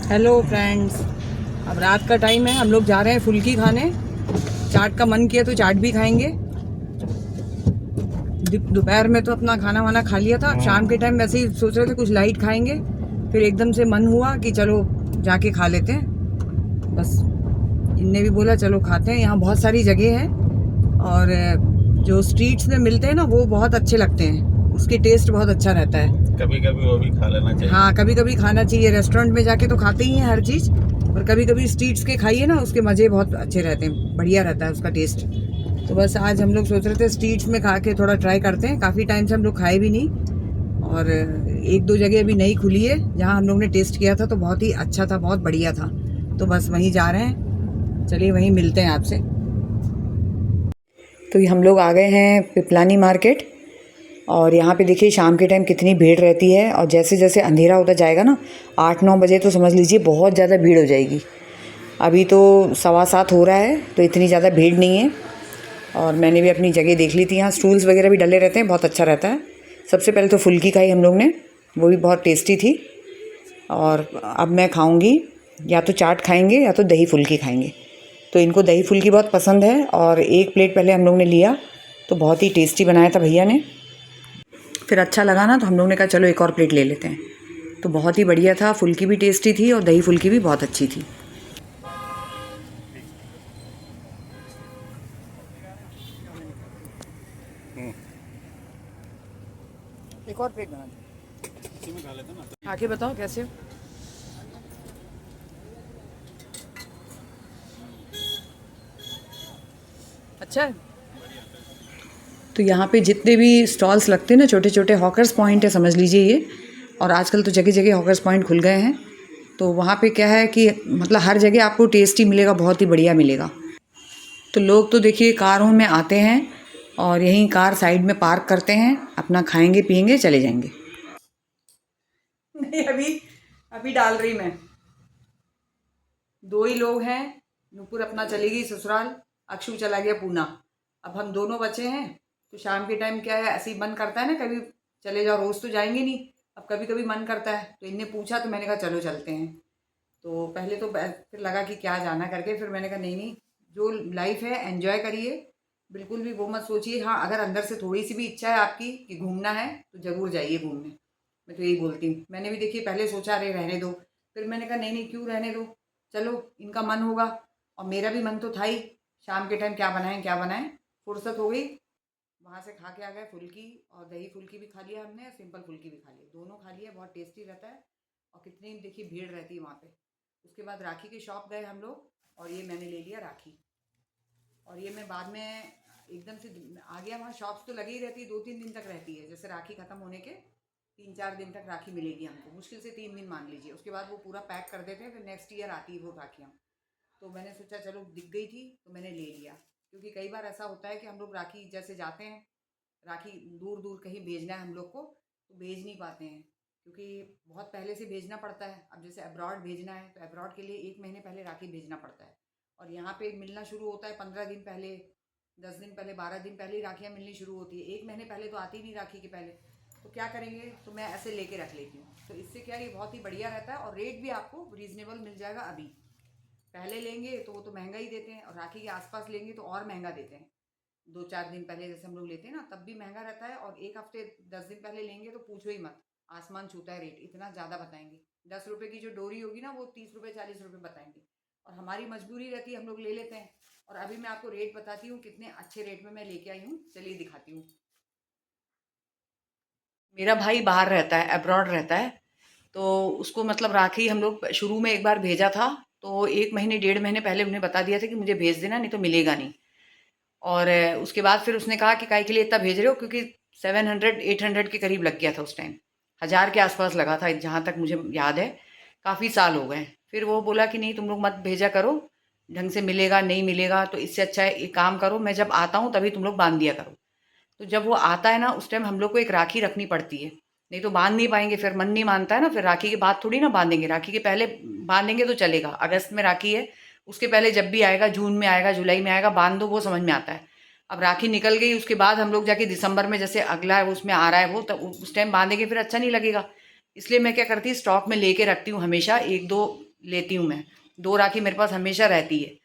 Hello friends. अब रात का टाइम है, हम लोग जा रहे हैं फुल्की खाने। चाट का मन किया तो चाट भी खाएंगे। दोपहर में तो अपना खाना वाना खा लिया था। शाम के टाइम वैसे ही सोच रहे थे कुछ लाइट खाएंगे, फिर एकदम से मन हुआ कि चलो जाके खा लेते हैं। बस इनने भी बोला चलो खाते हैं। यहाँ बहुत सारी जगह है और जो स्ट्रीट्स में मिलते हैं ना वो बहुत अच्छे लगते हैं, उसके टेस्ट बहुत अच्छा रहता है। कभी कभी वो भी खा लेना चाहिए। हाँ, कभी कभी खाना चाहिए। रेस्टोरेंट में जाके तो खाते ही हैं हर चीज़, और कभी कभी स्ट्रीट्स के खाइए ना, उसके मज़े बहुत अच्छे रहते हैं, बढ़िया रहता है उसका टेस्ट। तो बस आज हम लोग सोच रहे थे स्ट्रीट्स में खा के थोड़ा ट्राई करते हैं। काफ़ी टाइम से हम लोग खाए भी नहीं, और एक दो जगह अभी नई खुली है जहाँ हम लोग ने टेस्ट किया था तो बहुत ही अच्छा था, बहुत बढ़िया था। तो बस वहीं जा रहे हैं, चलिए वहीं मिलते हैं आपसे। तो हम लोग आ गए हैं पिपलानी मार्केट, और यहाँ पे देखिए शाम के टाइम कितनी भीड़ रहती है। और जैसे जैसे अंधेरा होता जाएगा ना, 8-9 बजे तो समझ लीजिए बहुत ज़्यादा भीड़ हो जाएगी। अभी तो 7:15 हो रहा है तो इतनी ज़्यादा भीड़ नहीं है। और मैंने भी अपनी जगह देख ली थी। यहाँ स्टूल्स वगैरह भी डले रहते हैं, बहुत अच्छा रहता है। सबसे पहले तो फुल्की खाई हम लोग ने, वो भी बहुत टेस्टी थी। और अब मैं खाऊँगी, या तो चाट खाएँगे या तो दही फुल्की खाएँगे। तो इनको दही फुल्की बहुत पसंद है, और एक प्लेट पहले हम लोग ने लिया तो बहुत ही टेस्टी बनाया था भैया ने। फिर अच्छा लगा ना तो हम लोग ने कहा चलो एक और प्लेट ले लेते हैं। तो बहुत ही बढ़िया था, फुल्की भी टेस्टी थी और दही फुल्की भी बहुत अच्छी थी। एक और प्लेट बना दो। आके बताओ कैसे हो। अच्छा है। तो यहाँ पे जितने भी स्टॉल्स लगते हैं ना, छोटे छोटे हॉकर्स पॉइंट है समझ लीजिए ये। और आजकल तो जगह जगह हॉकर्स पॉइंट खुल गए हैं। तो वहाँ पे क्या है कि मतलब हर जगह आपको टेस्टी मिलेगा, बहुत ही बढ़िया मिलेगा। तो लोग तो देखिए कारों में आते हैं और यहीं कार साइड में पार्क करते हैं, अपना खाएंगे पिएंगे चले जाएंगे। नहीं, अभी अभी डाल रही मैं। दो ही लोग हैं। नूपुर अपना चली गई ससुराल, अक्षु चला गया पूना। अब हम दोनों बचे हैं। तो शाम के टाइम क्या है, ऐसे ही मन करता है ना, कभी चले जाओ, रोज़ तो जाएंगे नहीं। अब कभी कभी मन करता है, तो इनने पूछा तो मैंने कहा चलो चलते हैं। तो पहले तो फिर लगा कि क्या जाना करके, फिर मैंने कहा नहीं नहीं, जो लाइफ है एंजॉय करिए, बिल्कुल भी वो मत सोचिए। हाँ, अगर अंदर से थोड़ी सी भी इच्छा है आपकी कि घूमना है तो ज़रूर जाइए घूमने। मैं तो यही बोलती हूँ। मैंने भी देखिए पहले सोचा अरे रहने दो, फिर मैंने कहा नहीं नहीं, क्यों रहने दो, चलो इनका मन होगा और मेरा भी मन तो था ही। शाम के टाइम क्या बनाएं क्या बनाएं, फुर्सत हो गई, वहाँ से खा के आ गए फुल्की। और दही फुल्की भी खा लिया हमने, और सिंपल फुल्की भी खा लिया, दोनों खा लिया। बहुत टेस्टी रहता है, और कितनी देखिए भीड़ रहती है वहाँ पे। उसके बाद राखी की शॉप गए हम लोग, और ये मैंने ले लिया राखी। और ये मैं बाद में एकदम से आ गया। वहाँ शॉप्स तो लगी ही रहती है, 2-3 दिन तक रहती है। जैसे राखी ख़त्म होने के 3-4 दिन तक राखी मिलेगी हमको, मुश्किल से 3 दिन मान लीजिए। उसके बाद वो पूरा पैक कर देते हैं, फिर नेक्स्ट ईयर आती है वो राखियाँ। तो मैंने सोचा चलो दिख गई थी तो मैंने ले लिया। क्योंकि कई बार ऐसा होता है कि हम लोग राखी जैसे जाते हैं, राखी दूर दूर कहीं भेजना है हम लोग को, तो भेज नहीं पाते हैं, क्योंकि बहुत पहले से भेजना पड़ता है। अब जैसे अब्रॉड भेजना है तो अब्रॉड के लिए 1 महीने पहले राखी भेजना पड़ता है। और यहाँ पे मिलना शुरू होता है 15 दिन पहले, 10 दिन पहले, 12 दिन पहले ही राखियाँ मिलनी शुरू होती है। 1 महीने पहले तो आती नहीं राखी के पहले। तो क्या करेंगे, तो मैं ऐसे लेके रख लेती हूँ। तो इससे क्या, ये बहुत ही बढ़िया रहता है, और रेट भी आपको रीज़नेबल मिल जाएगा। अभी पहले लेंगे तो वो तो महंगा ही देते हैं, और राखी के आसपास लेंगे तो और महंगा देते हैं। 2-4 दिन पहले जैसे हम लोग लेते हैं ना, तब भी महंगा रहता है। और 1 हफ्ते 10 दिन पहले लेंगे तो पूछो ही मत, आसमान छूता है रेट, इतना ज़्यादा बताएंगे। 10 रुपये की जो डोरी होगी ना, वो 30 रुपये 40 रुपये बताएंगे। और हमारी मजबूरी रहती है, हम लोग ले लेते हैं। और अभी मैं आपको रेट बताती हूँ कितने अच्छे रेट में मैं लेके आई हूँ, चलिए दिखाती हूँ। मेरा भाई बाहर रहता है, अब्रॉड रहता है। तो उसको मतलब राखी हम लोग शुरू में एक बार भेजा था, तो 1 महीने 1.5 महीने पहले उन्हें बता दिया था कि मुझे भेज देना, नहीं तो मिलेगा नहीं। और उसके बाद फिर उसने कहा कि काहे के लिए इतना भेज रहे हो, क्योंकि 700-800 के करीब लग गया था उस टाइम। 1000 के आसपास लगा था जहाँ तक मुझे याद है, काफ़ी साल हो गए। फिर वो बोला कि नहीं तुम लोग मत भेजा करो, ढंग से मिलेगा नहीं मिलेगा, तो इससे अच्छा है एक काम करो, मैं जब आता हूँ तभी तुम लोग बांध दिया करो। तो जब वो आता है ना, उस टाइम हम लोग को एक राखी रखनी पड़ती है, नहीं तो बांध नहीं पाएंगे। फिर मन नहीं मानता है ना, फिर राखी के बाद थोड़ी ना बांधेंगे, राखी के पहले बांधेंगे तो चलेगा। अगस्त में राखी है, उसके पहले जब भी आएगा, जून में आएगा, जुलाई में आएगा, बांध दो, वो समझ में आता है। अब राखी निकल गई, उसके बाद हम लोग जाके दिसंबर में जैसे अगला उसमें आ रहा है वो, तब उस टाइम बांधेंगे फिर अच्छा नहीं लगेगा। इसलिए मैं क्या करती हूँ, स्टॉक में लेके रखती हूँ हमेशा, 1-2 लेती हूँ मैं। 2 राखी मेरे पास हमेशा रहती है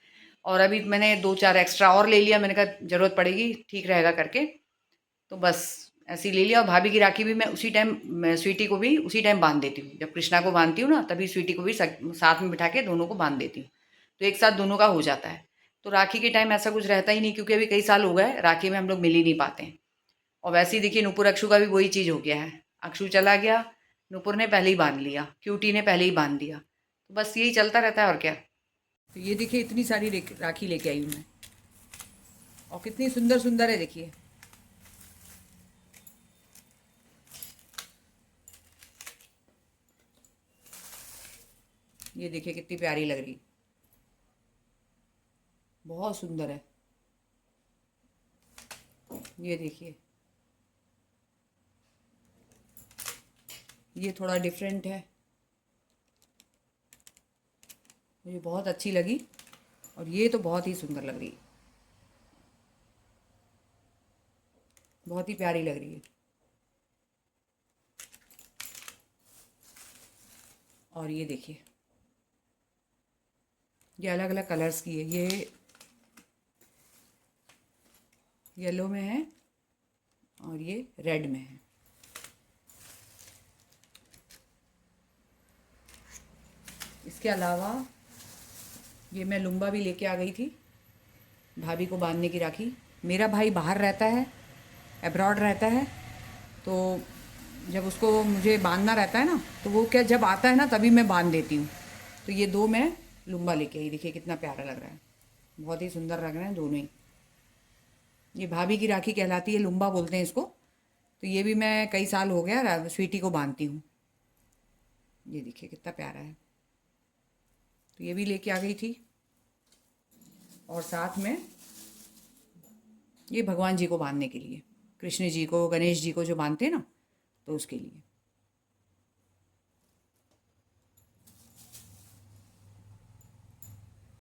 और अभी मैंने 2-4 एक्स्ट्रा और ले लिया, मैंने कहा ज़रूरत पड़ेगी, ठीक रहेगा करके, तो बस ऐसे ही ले लिया। और भाभी की राखी भी मैं उसी टाइम, मैं स्वीटी को भी उसी टाइम बांध देती हूँ। जब कृष्णा को बांधती हूँ ना, तभी स्वीटी को भी साथ में बिठा के दोनों को बांध देती हूँ, तो एक साथ दोनों का हो जाता है। तो राखी के टाइम ऐसा कुछ रहता ही नहीं, क्योंकि अभी कई साल हो गए राखी में हम लोग मिल ही नहीं पाते हैं। और वैसे ही देखिए नुपुर अक्षु का भी वही चीज़ हो गया है। अक्षु चला गया, नुपुर ने पहले ही बांध लिया, क्यूटी ने पहले ही बांध दिया, तो बस यही चलता रहता है और क्या। तो ये देखिए इतनी सारी राखी लेके आई हूँ मैं, और कितनी सुंदर सुंदर है देखिए। ये देखिए कितनी प्यारी लग रही, बहुत सुंदर है। ये देखिए, ये थोड़ा डिफरेंट है, मुझे बहुत अच्छी लगी। और ये तो बहुत ही सुंदर लग रही है, बहुत ही प्यारी लग रही है। और ये देखिए, ये अलग अलग कलर्स की है, ये येलो में है और ये रेड में है। इसके अलावा ये मैं लुम्बा भी लेके आ गई थी भाभी को बांधने की राखी। मेरा भाई बाहर रहता है, अब्रॉड रहता है, तो जब उसको मुझे बांधना रहता है ना, तो वो क्या जब आता है ना तभी मैं बांध देती हूँ। तो ये 2 मैं लुम्बा लेके आई, देखिए कितना प्यारा लग रहा है, बहुत ही सुंदर लग रहे हैं दोनों ही। ये भाभी की राखी कहलाती है, लुम्बा बोलते हैं इसको। तो ये भी मैं कई साल हो गया स्वीटी को बांधती हूँ। ये देखिए कितना प्यारा है, तो ये भी लेके आ गई थी। और साथ में ये भगवान जी को बांधने के लिए, कृष्ण जी को, गणेश जी को जो बांधते हैं ना, तो उसके लिए।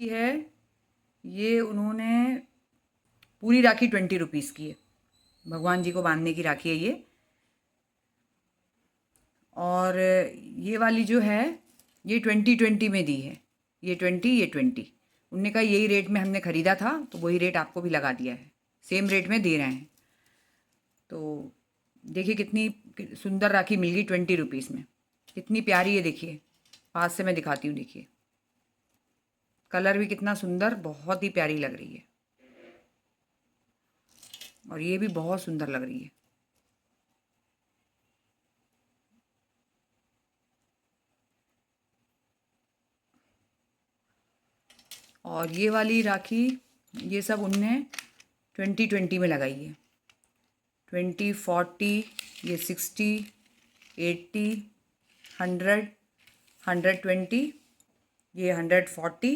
है ये उन्होंने पूरी राखी 20 रुपीज़ की है, भगवान जी को बांधने की राखी है ये। और ये वाली जो है ये 20 में दी है, ये 20, ये 20। उनने कहा यही रेट में हमने ख़रीदा था, तो वही रेट आपको भी लगा दिया है, सेम रेट में दे रहे हैं। तो देखिए कितनी सुंदर राखी मिल गई 20 रुपीज़ में, कितनी प्यारी है। देखिए पास से मैं दिखाती हूँ, देखिए कलर भी कितना सुंदर, बहुत ही प्यारी लग रही है। और ये भी बहुत सुंदर लग रही है। और ये वाली राखी, ये सब उनने 20 में लगाई है, 20, 40, ये 60, 80, 100, 120, ये 140,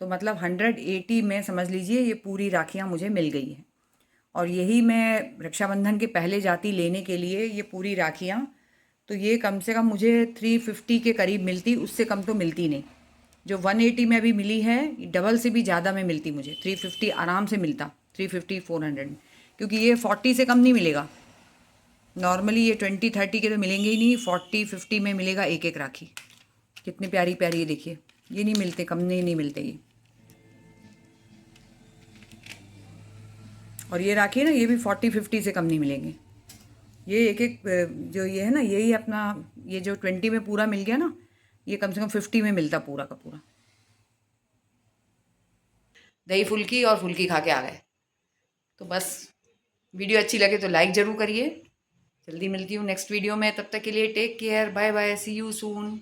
तो मतलब 180 में समझ लीजिए ये पूरी राखियाँ मुझे मिल गई हैं। और यही मैं रक्षाबंधन के पहले जाती लेने के लिए, ये पूरी राखियाँ, तो ये कम से कम मुझे 350 के करीब मिलती, उससे कम तो मिलती नहीं। जो 180 में अभी मिली है, डबल से भी ज़्यादा में मिलती मुझे, 350 आराम से मिलता, 350, 400, क्योंकि ये 40 से कम नहीं मिलेगा। नॉर्मली ये 20, 30 के तो मिलेंगे ही नहीं, 40, 50 में मिलेगा एक एक राखी। कितनी प्यारी प्यारी है देखिए, ये नहीं मिलते, कम नहीं मिलते ये। और ये राखी है ना, ये भी 40, 50 से कम नहीं मिलेंगे। ये एक एक जो ये है ना, यही अपना, ये जो 20 में पूरा मिल गया ना, ये कम से कम 50 में मिलता पूरा का पूरा। दही फुल्की और फुल्की खा के आ गए। तो बस वीडियो अच्छी लगे तो लाइक ज़रूर करिए। जल्दी मिलती हूँ नेक्स्ट वीडियो में, तब तक के लिए take care, bye bye, see you soon.